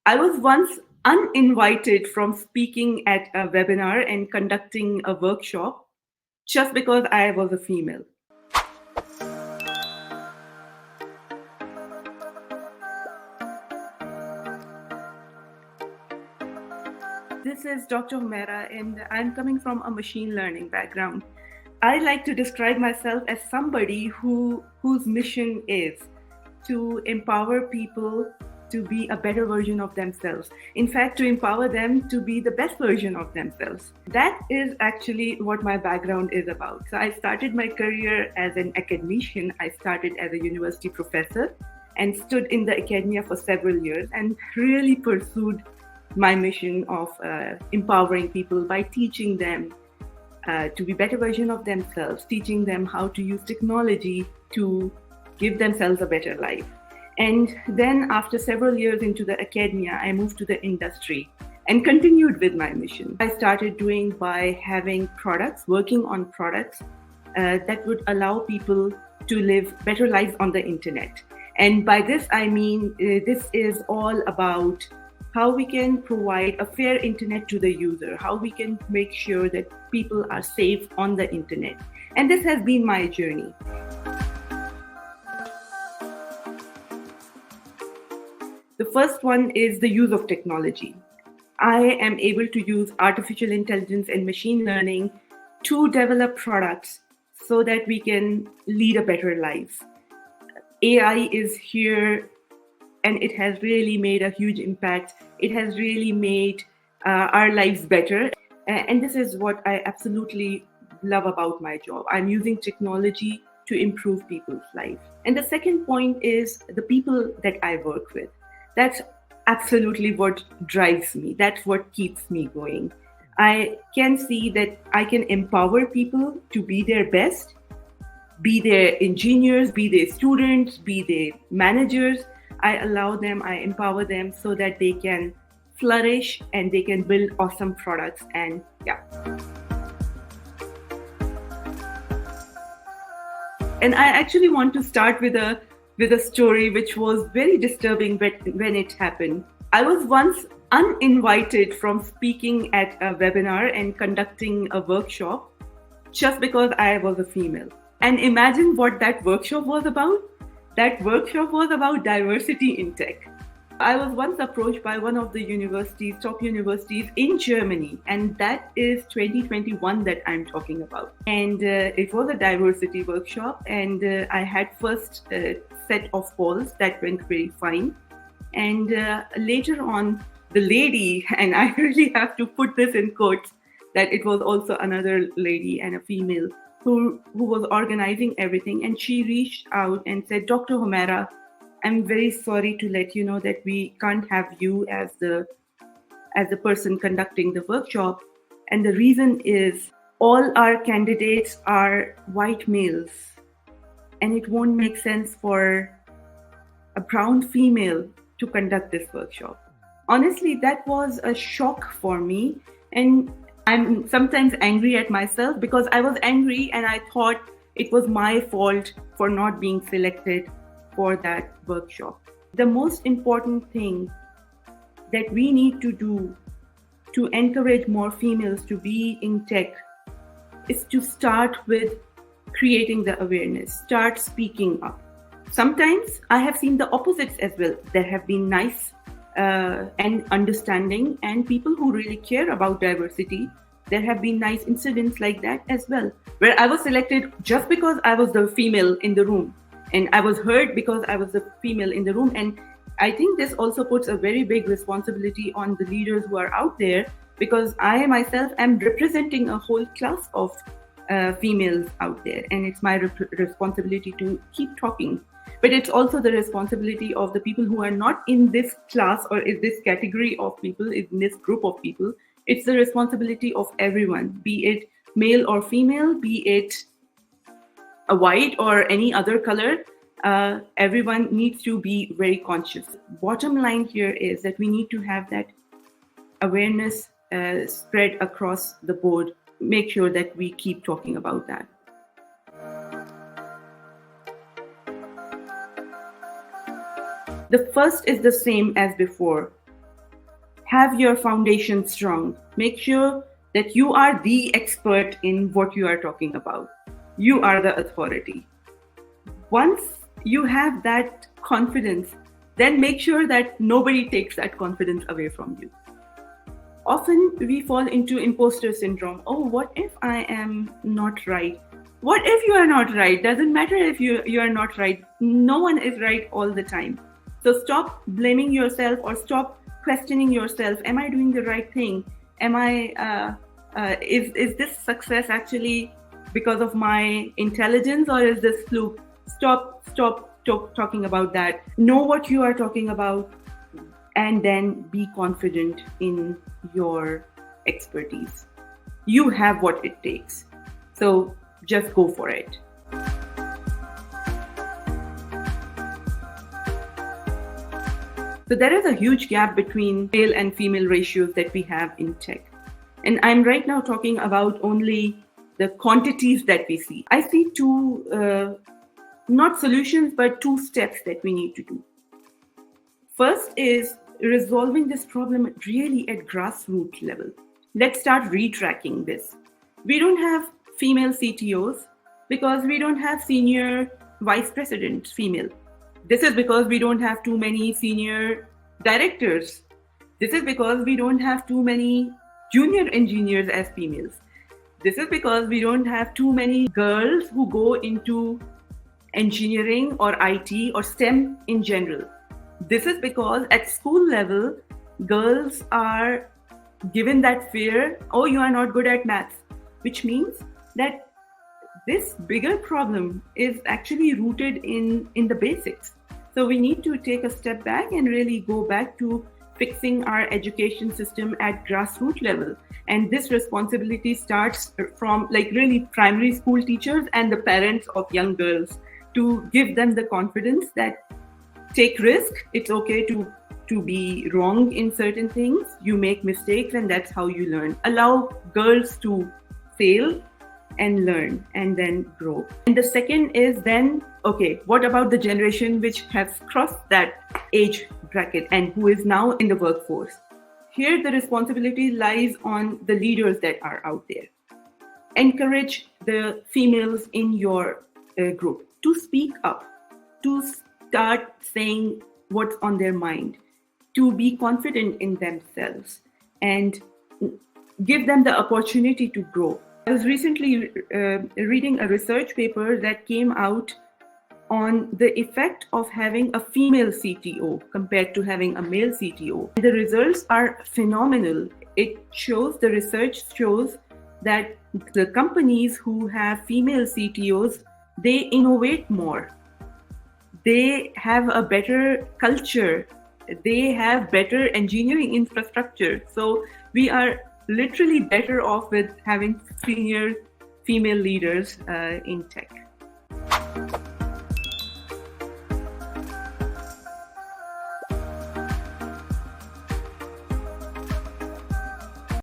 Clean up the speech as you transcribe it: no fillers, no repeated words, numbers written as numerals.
I was once uninvited from speaking at a webinar and conducting a workshop just because I was a female. This is Dr. Humera, and I'm coming from a machine learning background. I like to describe myself as somebody whose mission is to empower people to be a better version of themselves. In fact, to empower them to be the best version of themselves. That is actually what my background is about. So I started my career as an academician. I started as a university professor and stood in the academia for several years and really pursued my mission of empowering people by teaching them to be better version of themselves, teaching them how to use technology to give themselves a better life. And then after several years into the academia, I moved to the industry and continued with my mission. I started doing by having products, working on products that would allow people to live better lives on the internet. And by this, I mean, this is all about how we can provide a fair internet to the user, how we can make sure that people are safe on the internet. And this has been my journey. The first one is the use of technology. I am able to use artificial intelligence and machine learning to develop products so that we can lead a better life. AI is here and it has really made a huge impact. It has really made our lives better. And this is what I absolutely love about my job. I'm using technology to improve people's life. And the second point is the people that I work with. That's absolutely what drives me. That's what keeps me going. I can see that I can empower people to be their best, be they engineers, be they students, be they managers. I allow them, I empower them so that they can flourish and they can build awesome products. And yeah. And I actually want to start with a story which was very disturbing when it happened. I was once uninvited from speaking at a webinar and conducting a workshop just because I was a female. And imagine what that workshop was about. That workshop was about diversity in tech. I was once approached by one of the universities, top universities in Germany, and that is 2021 that I'm talking about. And it was a diversity workshop, and I had first set of polls that went very fine. And later on, the lady, and I really have to put this in quotes, that it was also another lady and a female who was organizing everything, and she reached out and said, Dr. Humera, I'm very sorry to let you know that we can't have you as the person conducting the workshop. And the reason is all our candidates are white males, and it won't make sense for a brown female to conduct this workshop. Honestly, that was a shock for me. And I'm sometimes angry at myself because I was angry and I thought it was my fault for not being selected for that workshop. The most important thing that we need to do to encourage more females to be in tech is to start with creating the awareness, start speaking up. Sometimes I have seen the opposites as well. There have been nice and understanding and people who really care about diversity. There have been nice incidents like that as well, where I was selected just because I was the female in the room, and I was heard because I was the female in the room. And I think this also puts a very big responsibility on the leaders who are out there, because I myself am representing a whole class of females out there, and it's my responsibility to keep talking. But it's also the responsibility of the people who are not in this class or in this category of people, in this group of people. It's the responsibility of everyone, be it male or female, be it a white or any other color. Everyone needs to be very conscious. Bottom line here is that we need to have that awareness spread across the board. Make sure that we keep talking about that. The first is the same as before. have your foundation strong. Make sure that you are the expert in what you are talking about. You are the authority. Once you have that confidence, then make sure that nobody takes that confidence away from you. Often we fall into imposter syndrome. Oh, what if I am not right? What if you are not right? Doesn't matter if you are not right. No one is right all the time. So stop blaming yourself or stop questioning yourself. Am I doing the right thing? Am I? Is this success actually because of my intelligence, or is this fluke? Stop talking about that. Know what you are talking about, and then be confident in your expertise. You have what it takes. So just go for it. So there is a huge gap between male and female ratios that we have in tech. And I'm right now talking about only the quantities that we see. I see two, not solutions, but two steps that we need to do. First is resolving this problem really at grassroots level. Let's start retracking this. We don't have female CTOs because we don't have senior vice presidents female. This is because we don't have too many senior directors. This is because we don't have too many junior engineers as females. This is because we don't have too many girls who go into engineering or IT or STEM in general. This is because at school level, girls are given that fear, oh, you are not good at maths, which means that this bigger problem is actually rooted in the basics. So we need to take a step back and really go back to fixing our education system at grassroots level. And this responsibility starts from like really primary school teachers and the parents of young girls to give them the confidence that take risk. It's okay to be wrong in certain things. You make mistakes and that's how you learn. Allow girls to fail and learn and then grow. And the second is then, okay, what about the generation which has crossed that age bracket and who is now in the workforce? Here, the responsibility lies on the leaders that are out there. Encourage the females in your group to speak up, to start saying what's on their mind, to be confident in themselves and give them the opportunity to grow. I was recently reading a research paper that came out on the effect of having a female CTO compared to having a male CTO. The results are phenomenal. The research shows that the companies who have female CTOs, they innovate more. They have a better culture. They have better engineering infrastructure. So we are literally better off with having senior female leaders in tech.